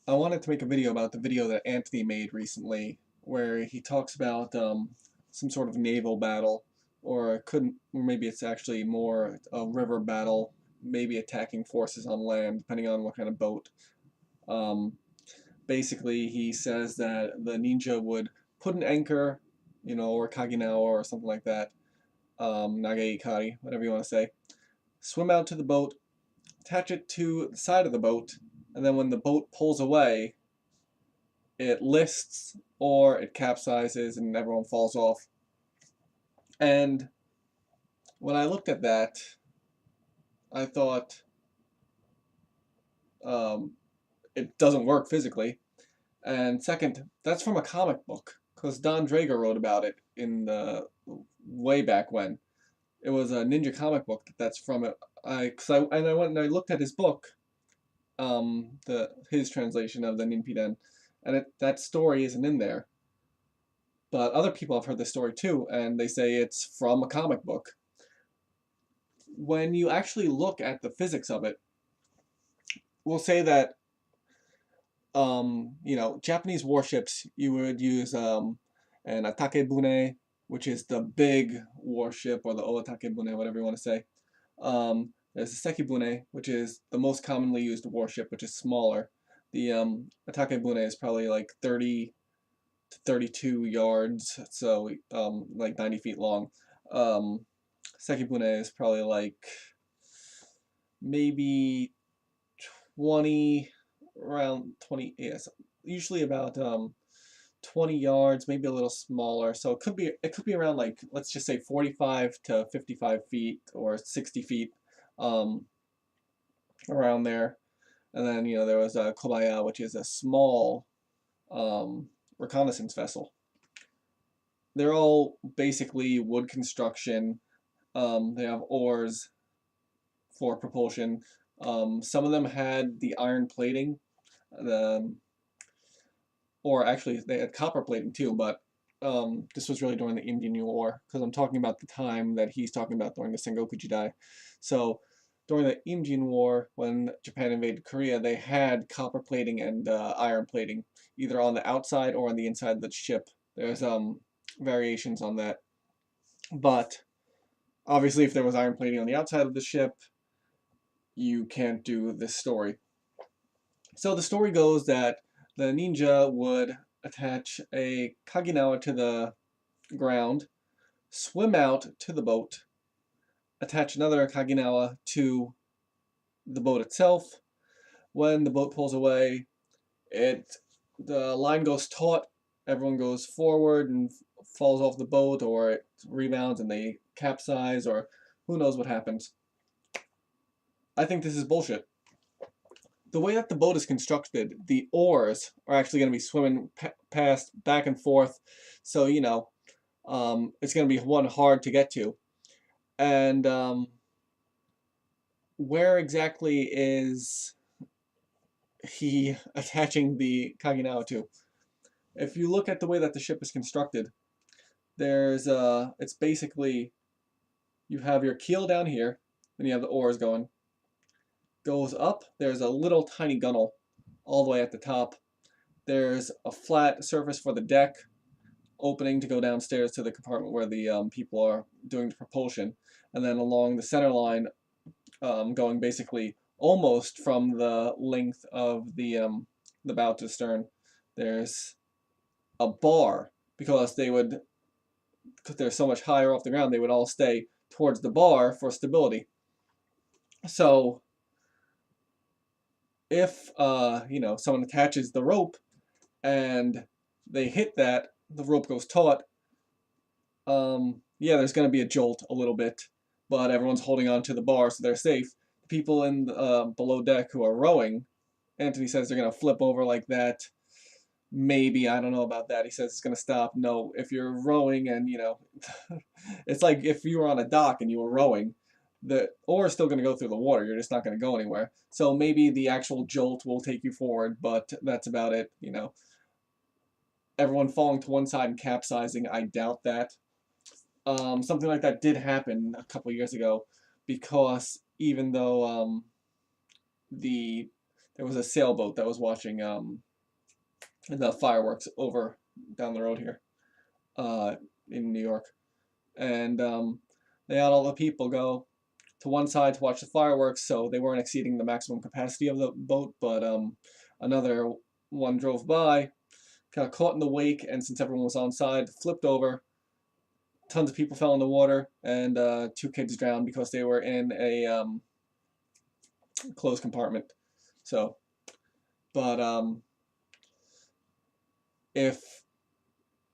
I wanted to make a video about the video that Anthony made recently, where he talks about some sort of naval battle, or it couldn't, or maybe it's actually more a river battle, maybe attacking forces on land, depending on what kind of boat. Um, Basically, he says that the ninja would put an anchor, or kaginawa or something like that, nagai ikari, whatever you want to say, swim out to the boat, attach it to the side of the boat, and then when the boat pulls away, it lists or it capsizes and everyone falls off. And when I looked at that, I thought um, it doesn't work physically. And second, that's from a comic book because Don Drager wrote about it in the way back when. It was a ninja comic book that's from it. I went and I looked at his book, his translation of the Ninpiden, and that story isn't in there. But other people have heard this story too, and they say it's from a comic book. When you actually look at the physics of it, we'll say that Japanese warships, you would use an atakebune, which is the big warship, or the owatakebune, whatever you want to say. There's the sekibune, which is the most commonly used warship, which is smaller. The atakebune is probably like 30 to 32 yards, so like 90 feet long. Um, Sekibune is probably like maybe 20, around 20, yes, usually about 20 yards, maybe a little smaller. So it could be around, like, let's just say 45 to 55 feet or 60 feet, um, around there. And then there was a kobaya, which is a small um, reconnaissance vessel. They're all basically wood construction. They have oars for propulsion. Some of them had the iron plating, the or actually they had copper plating too, but this was really during the Indian War, because I'm talking about the time that he's talking about during the Sengoku Jidai. So during the Indian War, when Japan invaded Korea, they had copper plating and iron plating, either on the outside or on the inside of the ship. There's variations on that, but obviously, if there was iron plating on the outside of the ship, you can't do this story. So the story goes that the ninja would attach a kaginawa to the ground, swim out to the boat, attach another kaginawa to the boat itself. When the boat pulls away, it the line goes taut, everyone goes forward and falls off the boat, or it rebounds and they capsize, or who knows what happens. I think this is bullshit. The way that the boat is constructed, the oars are actually going to be swimming past back and forth, so it's going to be one hard to get to. And where exactly is he attaching the Kaginawa to? If you look at the way that the ship is constructed, it's basically, you have your keel down here, and you have the oars going. Goes up, there's a little tiny gunnel all the way at the top. There's a flat surface for the deck, opening to go downstairs to the compartment where the people are doing the propulsion, and then along the center line, going basically almost from the length of the bow to stern, there's a bar, because because they're so much higher off the ground, they would all stay towards the bar for stability. So if someone attaches the rope and they hit that, the rope goes taut. Yeah, there's going to be a jolt a little bit, but everyone's holding on to the bar, so they're safe. The people in below deck who are rowing, Anthony says they're going to flip over like that. Maybe, I don't know about that. He says it's going to stop. No, if you're rowing and, it's like if you were on a dock and you were rowing, the oar is still going to go through the water. You're just not going to go anywhere. So maybe the actual jolt will take you forward, but that's about it. Everyone falling to one side and capsizing, I doubt that. Something like that did happen a couple years ago, because even though the there was a sailboat that was watching the fireworks over down the road here in New York, and they had all the people go to one side to watch the fireworks, so they weren't exceeding the maximum capacity of the boat, but another one drove by, got caught in the wake, and since everyone was on side, flipped over. Tons of people fell in the water, and 2 kids drowned because they were in a closed compartment. So, but if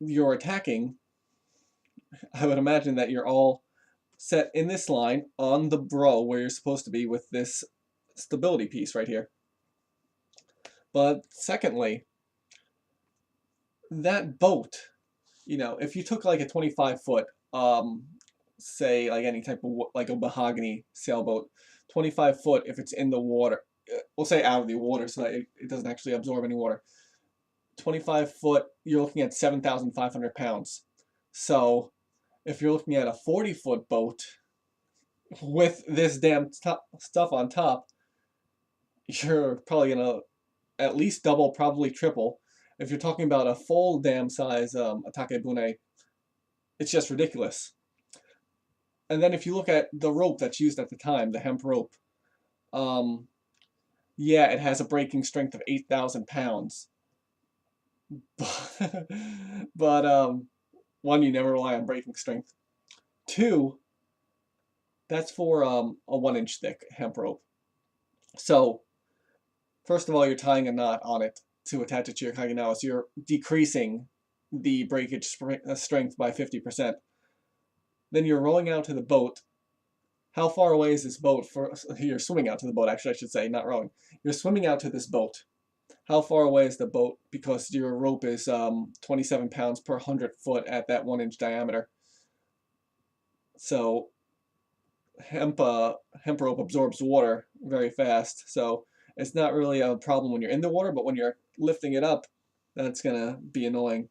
you're attacking, I would imagine that you're all set in this line on the row where you're supposed to be with this stability piece right here. But secondly, that boat, if you took like a 25-foot, say like any type of like a mahogany sailboat, 25 foot if it's in the water, we'll say out of the water so that it doesn't actually absorb any water. 25 foot, you're looking at 7,500 pounds. So if you're looking at a 40-foot boat with this damn stuff on top, you're probably gonna at least double, probably triple. If you're talking about a full damn size atake bune, it's just ridiculous. And then if you look at the rope that's used at the time, the hemp rope, yeah, it has a breaking strength of 8,000 pounds. But one, you never rely on breaking strength. Two, that's for a 1-inch thick hemp rope. So first of all, you're tying a knot on it to attach it to your kaginawa, so you're decreasing the breakage strength by 50%. Then you're rowing out to the boat. How far away is this boat? You're swimming out to the boat, actually, I should say, not rowing. You're swimming out to this boat. How far away is the boat? Because your rope is 27 pounds per 100 foot at that 1-inch diameter. So hemp rope absorbs water very fast. So it's not really a problem when you're in the water, but when you're lifting it up, that's gonna be annoying.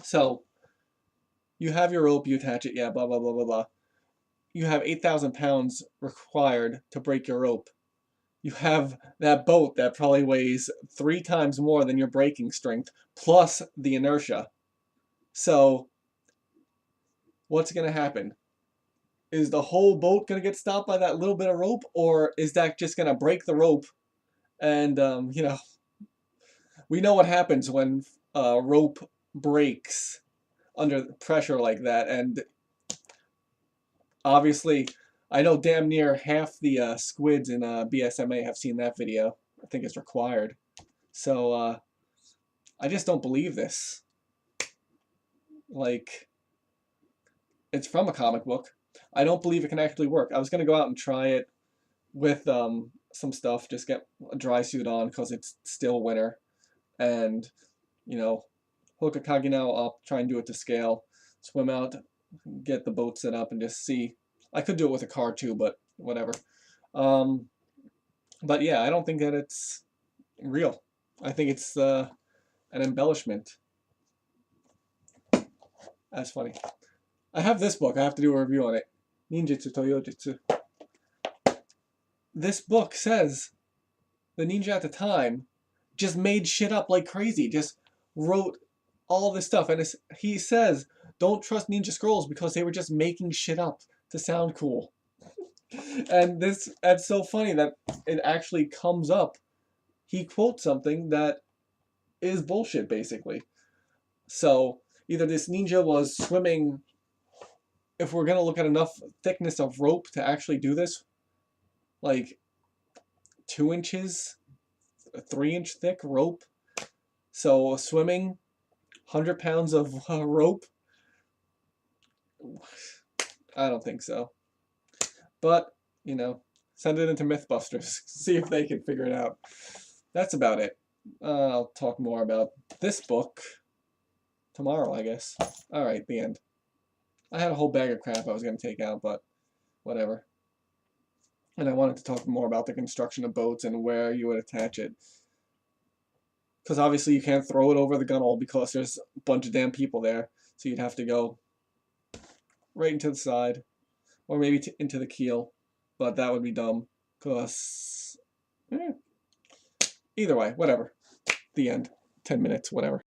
So you have your rope, you attach it, yeah, blah, blah, blah, blah, blah. You have 8,000 pounds required to break your rope. You have that boat that probably weighs 3 times more than your breaking strength, plus the inertia. So what's going to happen? Is the whole boat going to get stopped by that little bit of rope, or is that just going to break the rope? And, we know what happens when rope breaks under pressure like that, and obviously, I know damn near half the squids in BSMA have seen that video. I think it's required. So, I just don't believe this. Like, it's from a comic book. I don't believe it can actually work. I was going to go out and try it with some stuff, just get a dry suit on because it's still winter. And, hook a kaginawa up, try and do it to scale, swim out, get the boat set up, and just see. I could do it with a car too, but whatever. But yeah, I don't think that it's real. I think it's an embellishment. That's funny. I have this book. I have to do a review on it. Ninjutsu to Yojutsu. This book says the ninja at the time just made shit up like crazy. Just wrote all this stuff. And he says, don't trust ninja scrolls because they were just making shit up to sound cool. And that's so funny that it actually comes up. He quotes something that is bullshit, basically. So either this ninja was swimming, if we're going to look at enough thickness of rope to actually do this, like 2 inches, a 3-inch thick rope. So swimming, 100 pounds of rope. I don't think so. But, send it into Mythbusters. See if they can figure it out. That's about it. I'll talk more about this book tomorrow, I guess. Alright, the end. I had a whole bag of crap I was going to take out, but whatever. And I wanted to talk more about the construction of boats and where you would attach it. Because obviously you can't throw it over the gunwale because there's a bunch of damn people there. So you'd have to go right into the side. Or maybe into the keel. But that would be dumb. Because Either way, whatever. The end. 10 minutes, whatever.